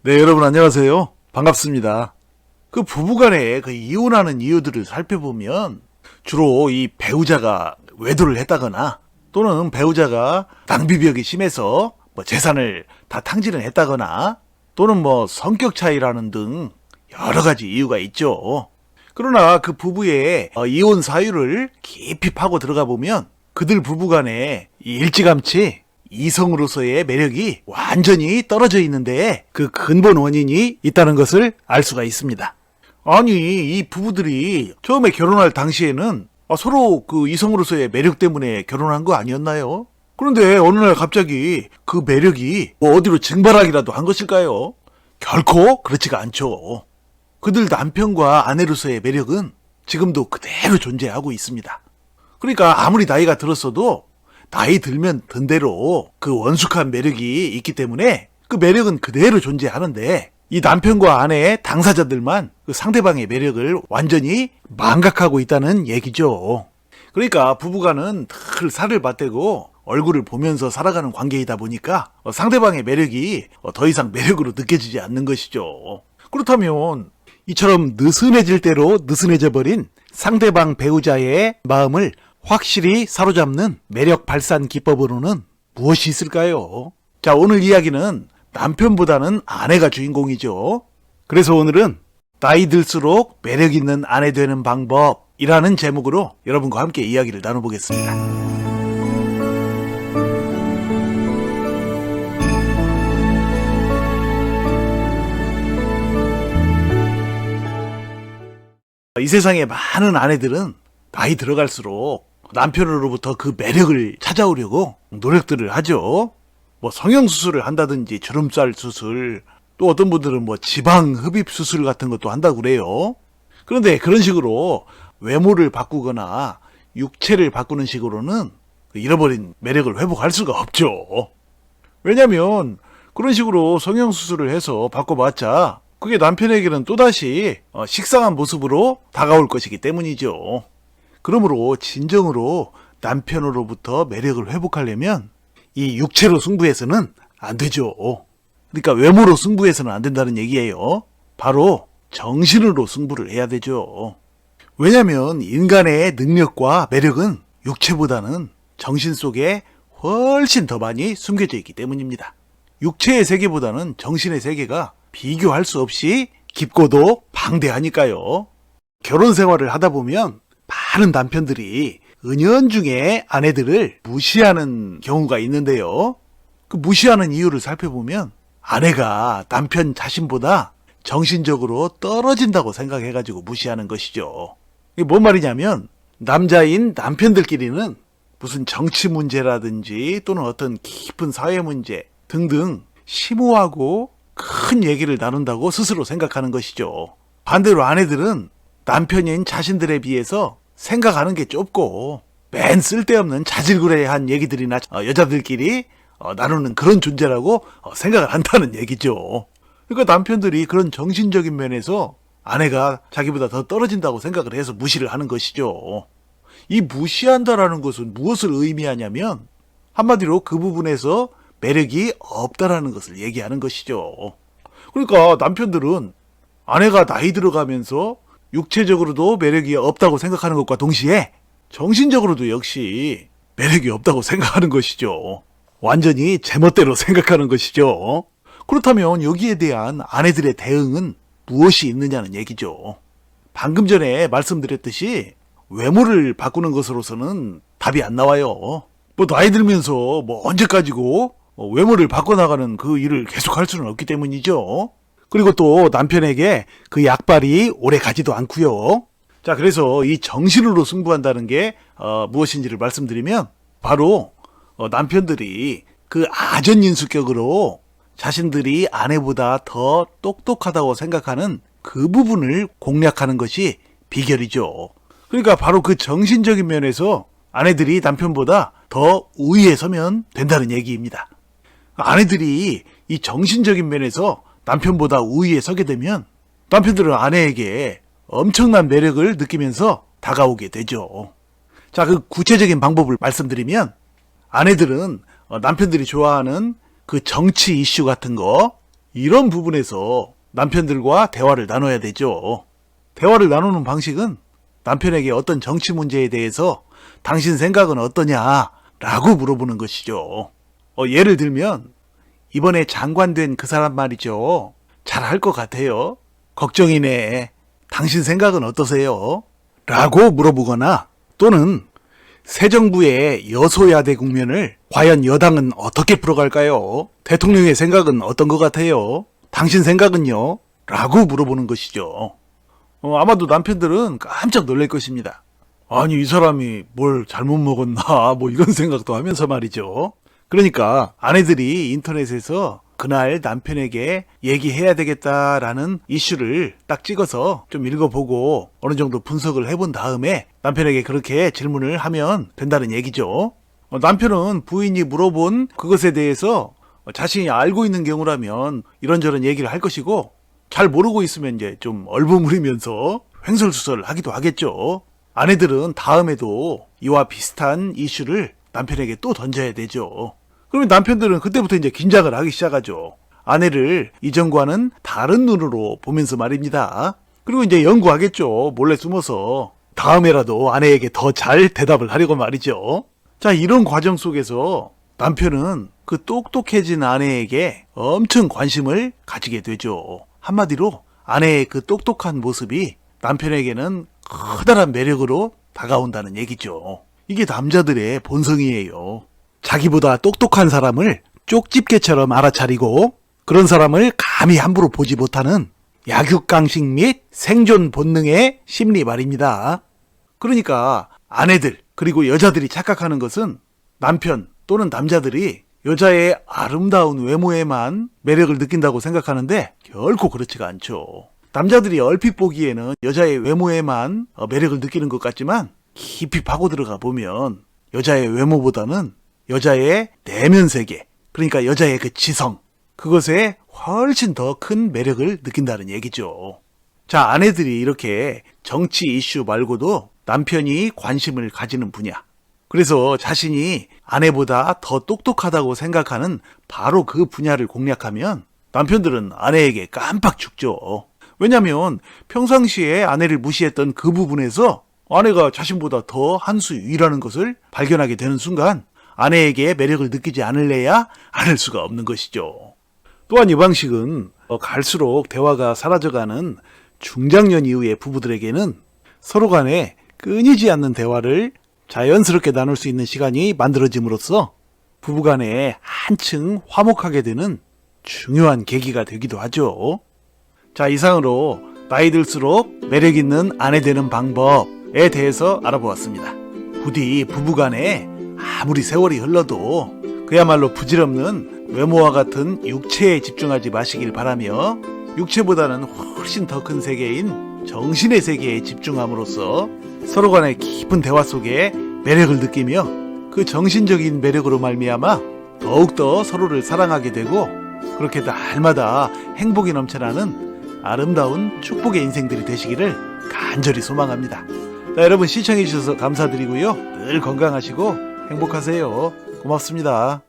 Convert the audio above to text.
네, 여러분 안녕하세요. 반갑습니다. 그 부부간에 그 이혼하는 이유들을 살펴보면 주로 이 배우자가 외도를 했다거나 또는 배우자가 낭비벽이 심해서 재산을 다 탕진을 했다거나 또는 성격 차이라는 등 여러 가지 이유가 있죠. 그러나 그 부부의 이혼 사유를 깊이 파고 들어가 보면 그들 부부간에 일찌감치 이성으로서의 매력이 완전히 떨어져 있는데 그 근본 원인이 있다는 것을 알 수가 있습니다. 아니, 이 부부들이 처음에 결혼할 당시에는 서로 그 이성으로서의 매력 때문에 결혼한 거 아니었나요? 그런데 어느 날 갑자기 그 매력이 어디로 증발하기라도 한 것일까요? 결코 그렇지가 않죠. 그들 남편과 아내로서의 매력은 지금도 그대로 존재하고 있습니다. 그러니까 아무리 나이가 들었어도 나이 들면 든 대로 그 원숙한 매력이 있기 때문에 그 매력은 그대로 존재하는데 이 남편과 아내의 당사자들만 그 상대방의 매력을 완전히 망각하고 있다는 얘기죠. 그러니까 부부간은 늘 살을 맞대고 얼굴을 보면서 살아가는 관계이다 보니까 상대방의 매력이 더 이상 매력으로 느껴지지 않는 것이죠. 그렇다면 이처럼 느슨해질 대로 느슨해져 버린 상대방 배우자의 마음을 확실히 사로잡는 매력 발산 기법으로는 무엇이 있을까요? 자, 오늘 이야기는 남편보다는 아내가 주인공이죠. 그래서 오늘은 나이 들수록 매력 있는 아내 되는 방법이라는 제목으로 여러분과 함께 이야기를 나눠보겠습니다. 이 세상에 많은 아내들은 나이 들어갈수록 남편으로부터 그 매력을 찾아오려고 노력들을 하죠. 성형수술을 한다든지 주름살 수술, 또 어떤 분들은 지방 흡입 수술 같은 것도 한다고 그래요. 그런데 그런 식으로 외모를 바꾸거나 육체를 바꾸는 식으로는 잃어버린 매력을 회복할 수가 없죠. 왜냐면 그런 식으로 성형수술을 해서 바꿔봤자 그게 남편에게는 또다시 식상한 모습으로 다가올 것이기 때문이죠. 그러므로 진정으로 남편으로부터 매력을 회복하려면 이 육체로 승부해서는 안 되죠. 그러니까 외모로 승부해서는 안 된다는 얘기예요. 바로 정신으로 승부를 해야 되죠. 왜냐하면 인간의 능력과 매력은 육체보다는 정신 속에 훨씬 더 많이 숨겨져 있기 때문입니다. 육체의 세계보다는 정신의 세계가 비교할 수 없이 깊고도 방대하니까요. 결혼 생활을 하다 보면 많은 남편들이 은연중에 아내들을 무시하는 경우가 있는데요. 그 무시하는 이유를 살펴보면 아내가 남편 자신보다 정신적으로 떨어진다고 생각해가지고 무시하는 것이죠. 이게 뭔 말이냐면 남자인 남편들끼리는 무슨 정치 문제라든지 또는 어떤 깊은 사회 문제 등등 심오하고 큰 얘기를 나눈다고 스스로 생각하는 것이죠. 반대로 아내들은 남편인 자신들에 비해서 생각하는 게 좁고 맨 쓸데없는 자질구레한 얘기들이나 여자들끼리 나누는 그런 존재라고 생각을 한다는 얘기죠. 그러니까 남편들이 그런 정신적인 면에서 아내가 자기보다 더 떨어진다고 생각을 해서 무시를 하는 것이죠. 이 무시한다라는 것은 무엇을 의미하냐면 한마디로 그 부분에서 매력이 없다라는 것을 얘기하는 것이죠. 그러니까 남편들은 아내가 나이 들어가면서 육체적으로도 매력이 없다고 생각하는 것과 동시에 정신적으로도 역시 매력이 없다고 생각하는 것이죠. 완전히 제멋대로 생각하는 것이죠. 그렇다면 여기에 대한 아내들의 대응은 무엇이 있느냐는 얘기죠. 방금 전에 말씀드렸듯이 외모를 바꾸는 것으로서는 답이 안 나와요. 나이 들면서 언제까지고 외모를 바꿔나가는 그 일을 계속할 수는 없기 때문이죠. 그리고 또 남편에게 그 약발이 오래 가지도 않고요. 자, 그래서 이 정신으로 승부한다는 게 무엇인지를 말씀드리면 바로 남편들이 그 아전인수격으로 자신들이 아내보다 더 똑똑하다고 생각하는 그 부분을 공략하는 것이 비결이죠. 그러니까 바로 그 정신적인 면에서 아내들이 남편보다 더 우위에 서면 된다는 얘기입니다. 아내들이 이 정신적인 면에서 남편보다 우위에 서게 되면 남편들은 아내에게 엄청난 매력을 느끼면서 다가오게 되죠. 자, 그 구체적인 방법을 말씀드리면 아내들은 남편들이 좋아하는 그 정치 이슈 같은 거, 이런 부분에서 남편들과 대화를 나눠야 되죠. 대화를 나누는 방식은 남편에게 어떤 정치 문제에 대해서 당신 생각은 어떠냐? 라고 물어보는 것이죠. 예를 들면, 이번에 장관 된 그 사람 말이죠. 잘 할 것 같아요. 걱정이네. 당신 생각은 어떠세요? 라고 물어보거나, 또는 새 정부의 여소야대 국면을 과연 여당은 어떻게 풀어갈까요? 대통령의 생각은 어떤 것 같아요? 당신 생각은요? 라고 물어보는 것이죠. 아마도 남편들은 깜짝 놀랄 것입니다. 아니, 이 사람이 뭘 잘못 먹었나, 뭐 이런 생각도 하면서 말이죠. 그러니까 아내들이 인터넷에서 그날 남편에게 얘기해야 되겠다라는 이슈를 딱 찍어서 좀 읽어보고 어느 정도 분석을 해본 다음에 남편에게 그렇게 질문을 하면 된다는 얘기죠. 남편은 부인이 물어본 그것에 대해서 자신이 알고 있는 경우라면 이런저런 얘기를 할 것이고, 잘 모르고 있으면 이제 좀 얼버무리면서 횡설수설 하기도 하겠죠. 아내들은 다음에도 이와 비슷한 이슈를 남편에게 또 던져야 되죠. 그러면 남편들은 그때부터 이제 긴장을 하기 시작하죠. 아내를 이전과는 다른 눈으로 보면서 말입니다. 그리고 이제 연구하겠죠. 몰래 숨어서. 다음에라도 아내에게 더 잘 대답을 하려고 말이죠. 자, 이런 과정 속에서 남편은 그 똑똑해진 아내에게 엄청 관심을 가지게 되죠. 한마디로 아내의 그 똑똑한 모습이 남편에게는 커다란 매력으로 다가온다는 얘기죠. 이게 남자들의 본성이에요. 자기보다 똑똑한 사람을 쪽집게처럼 알아차리고 그런 사람을 감히 함부로 보지 못하는 약육강식 및 생존 본능의 심리 말입니다. 그러니까 아내들 그리고 여자들이 착각하는 것은 남편 또는 남자들이 여자의 아름다운 외모에만 매력을 느낀다고 생각하는데 결코 그렇지가 않죠. 남자들이 얼핏 보기에는 여자의 외모에만 매력을 느끼는 것 같지만 깊이 파고 들어가 보면 여자의 외모보다는 여자의 내면 세계, 그러니까 여자의 그 지성, 그것에 훨씬 더 큰 매력을 느낀다는 얘기죠. 자, 아내들이 이렇게 정치 이슈 말고도 남편이 관심을 가지는 분야, 그래서 자신이 아내보다 더 똑똑하다고 생각하는 바로 그 분야를 공략하면 남편들은 아내에게 깜빡 죽죠. 왜냐하면 평상시에 아내를 무시했던 그 부분에서 아내가 자신보다 더 한 수 위라는 것을 발견하게 되는 순간 아내에게 매력을 느끼지 않을래야 않을 수가 없는 것이죠. 또한 이 방식은 갈수록 대화가 사라져가는 중장년 이후의 부부들에게는 서로 간에 끊이지 않는 대화를 자연스럽게 나눌 수 있는 시간이 만들어짐으로써 부부간에 한층 화목하게 되는 중요한 계기가 되기도 하죠. 자, 이상으로 나이 들수록 매력 있는 아내 되는 방법에 대해서 알아보았습니다. 부디 부부간에 아무리 세월이 흘러도 그야말로 부질없는 외모와 같은 육체에 집중하지 마시길 바라며, 육체보다는 훨씬 더 큰 세계인 정신의 세계에 집중함으로써 서로 간의 깊은 대화 속에 매력을 느끼며 그 정신적인 매력으로 말미암아 더욱더 서로를 사랑하게 되고, 그렇게 날마다 행복이 넘쳐나는 아름다운 축복의 인생들이 되시기를 간절히 소망합니다. 자, 여러분 시청해 주셔서 감사드리고요. 늘 건강하시고 행복하세요. 고맙습니다.